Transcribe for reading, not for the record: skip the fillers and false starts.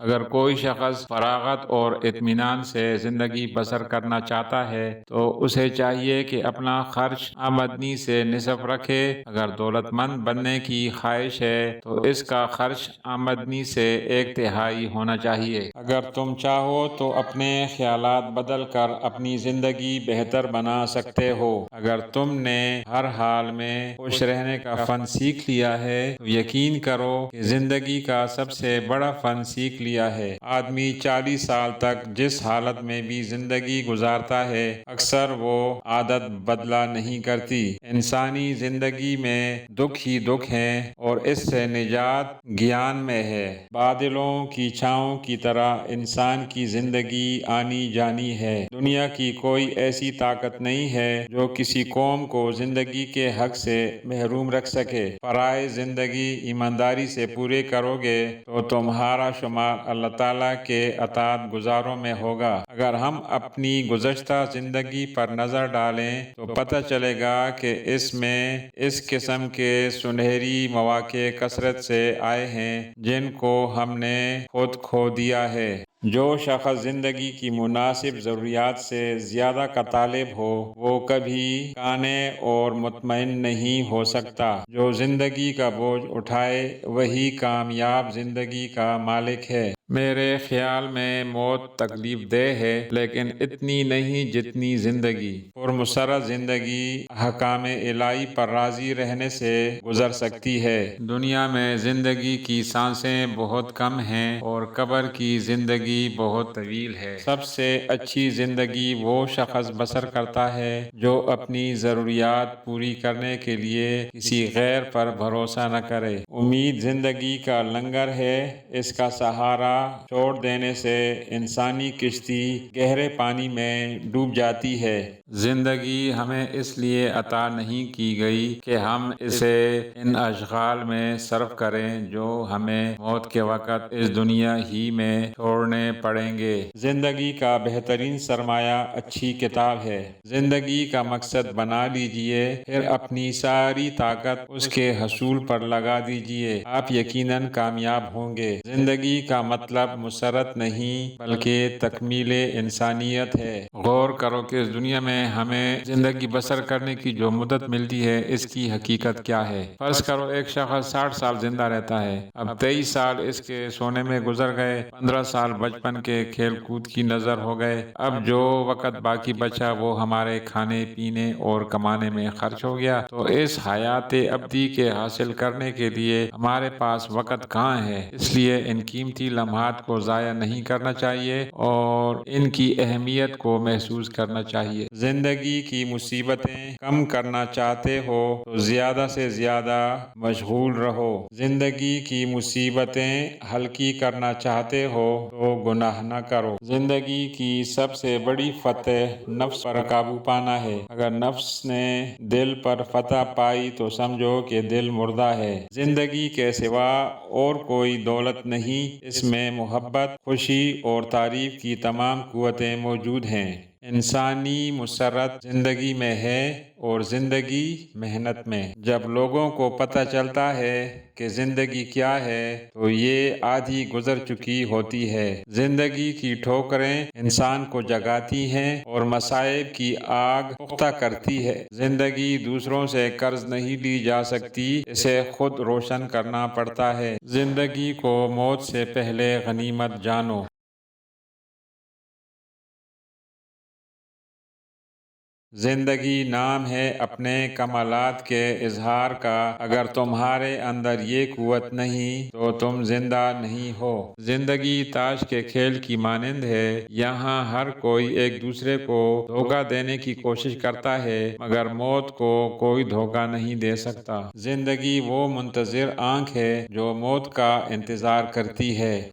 اگر کوئی شخص فراغت اور اطمینان سے زندگی بسر کرنا چاہتا ہے تو اسے چاہیے کہ اپنا خرچ آمدنی سے نصف رکھے۔ اگر دولت مند بننے کی خواہش ہے تو اس کا خرچ آمدنی سے 1/3 ہونا چاہیے۔ اگر تم چاہو تو اپنے خیالات بدل کر اپنی زندگی بہتر بنا سکتے ہو۔ اگر تم نے ہر حال میں خوش رہنے کا فن سیکھ لیا ہے تو یقین کرو کہ زندگی کا سب سے بڑا فن سیکھ لیا ہے۔ آدمی 40 سال تک جس حالت میں بھی زندگی گزارتا ہے اکثر وہ عادت بدلا نہیں کرتی۔ انسانی زندگی میں دکھ ہی دکھ ہیں اور اس سے نجات گیان میں ہے۔ بادلوں کی چھاؤں کی طرح انسان کی زندگی آنی جانی ہے۔ دنیا کی کوئی ایسی طاقت نہیں ہے جو کسی قوم کو زندگی کے حق سے محروم رکھ سکے۔ فرائض زندگی ایمانداری سے پورے کرو گے تو تمہارا شمار اللہ تعالیٰ کے اطاعت گزاروں میں ہوگا۔ اگر ہم اپنی گزشتہ زندگی پر نظر ڈالیں تو پتہ چلے گا کہ اس میں اس قسم کے سنہری مواقع کثرت سے آئے ہیں جن کو ہم نے خود کھو دیا ہے۔ جو شخص زندگی کی مناسب ضروریات سے زیادہ کا طالب ہو وہ کبھی قانع اور مطمئن نہیں ہو سکتا۔ جو زندگی کا بوجھ اٹھائے وہی کامیاب زندگی کا مالک ہے۔ میرے خیال میں موت تکلیف دہ ہے لیکن اتنی نہیں جتنی زندگی۔ پرمسرت زندگی احکام الہی پر راضی رہنے سے گزر سکتی ہے۔ دنیا میں زندگی کی سانسیں بہت کم ہیں اور قبر کی زندگی بہت طویل ہے۔ سب سے اچھی زندگی وہ شخص بسر کرتا ہے جو اپنی ضروریات پوری کرنے کے لیے کسی غیر پر بھروسہ نہ کرے۔ امید زندگی کا لنگر ہے، اس کا سہارا چھوڑ دینے سے انسانی کشتی گہرے پانی میں ڈوب جاتی ہے۔ زندگی ہمیں اس لیے عطا نہیں کی گئی کہ ہم اسے ان اشغال میں صرف کریں جو ہمیں موت کے وقت اس دنیا ہی میں چھوڑنے پڑیں گے۔ زندگی کا بہترین سرمایہ اچھی کتاب ہے۔ زندگی کا مقصد بنا لیجئے پھر اپنی ساری طاقت اس کے حصول پر لگا دیجئے، آپ یقیناً کامیاب ہوں گے۔ زندگی کا مطلب مسرت نہیں بلکہ تکمیل انسانیت ہے۔ غور کرو کہ اس دنیا میں ہمیں زندگی بسر کرنے کی جو مدت ملتی ہے اس کی حقیقت کیا ہے۔ فرض کرو ایک شخص 60 سال زندہ رہتا ہے، اب 23 سال اس کے سونے میں گزر گئے، 15 سال بچپن کے کھیل کود کی نظر ہو گئے، اب جو وقت باقی بچا وہ ہمارے کھانے پینے اور کمانے میں خرچ ہو گیا، تو اس حیات ابدی کے حاصل کرنے کے لیے ہمارے پاس وقت کہاں ہے؟ اس لیے ان قیمتی لمحات کو ضائع نہیں کرنا چاہیے اور ان کی اہمیت کو محسوس کرنا چاہیے۔ زندگی کی مصیبتیں کم کرنا چاہتے ہو تو زیادہ سے زیادہ مشغول رہو۔ زندگی کی مصیبتیں ہلکی کرنا چاہتے ہو تو گناہ نہ کرو۔ زندگی کی سب سے بڑی فتح نفس پر قابو پانا ہے۔ اگر نفس نے دل پر فتح پائی تو سمجھو کہ دل مردہ ہے۔ زندگی کے سوا اور کوئی دولت نہیں، اس میں محبت، خوشی اور تعریف کی تمام قوتیں موجود ہیں۔ انسانی مسرت زندگی میں ہے اور زندگی محنت میں۔ جب لوگوں کو پتہ چلتا ہے کہ زندگی کیا ہے تو یہ آدھی گزر چکی ہوتی ہے۔ زندگی کی ٹھوکریں انسان کو جگاتی ہیں اور مصائب کی آگ پختہ کرتی ہے۔ زندگی دوسروں سے قرض نہیں لی جا سکتی، اسے خود روشن کرنا پڑتا ہے۔ زندگی کو موت سے پہلے غنیمت جانو۔ زندگی نام ہے اپنے کمالات کے اظہار کا، اگر تمہارے اندر یہ قوت نہیں تو تم زندہ نہیں ہو۔ زندگی تاش کے کھیل کی مانند ہے، یہاں ہر کوئی ایک دوسرے کو دھوکہ دینے کی کوشش کرتا ہے مگر موت کو کوئی دھوکہ نہیں دے سکتا۔ زندگی وہ منتظر آنکھ ہے جو موت کا انتظار کرتی ہے۔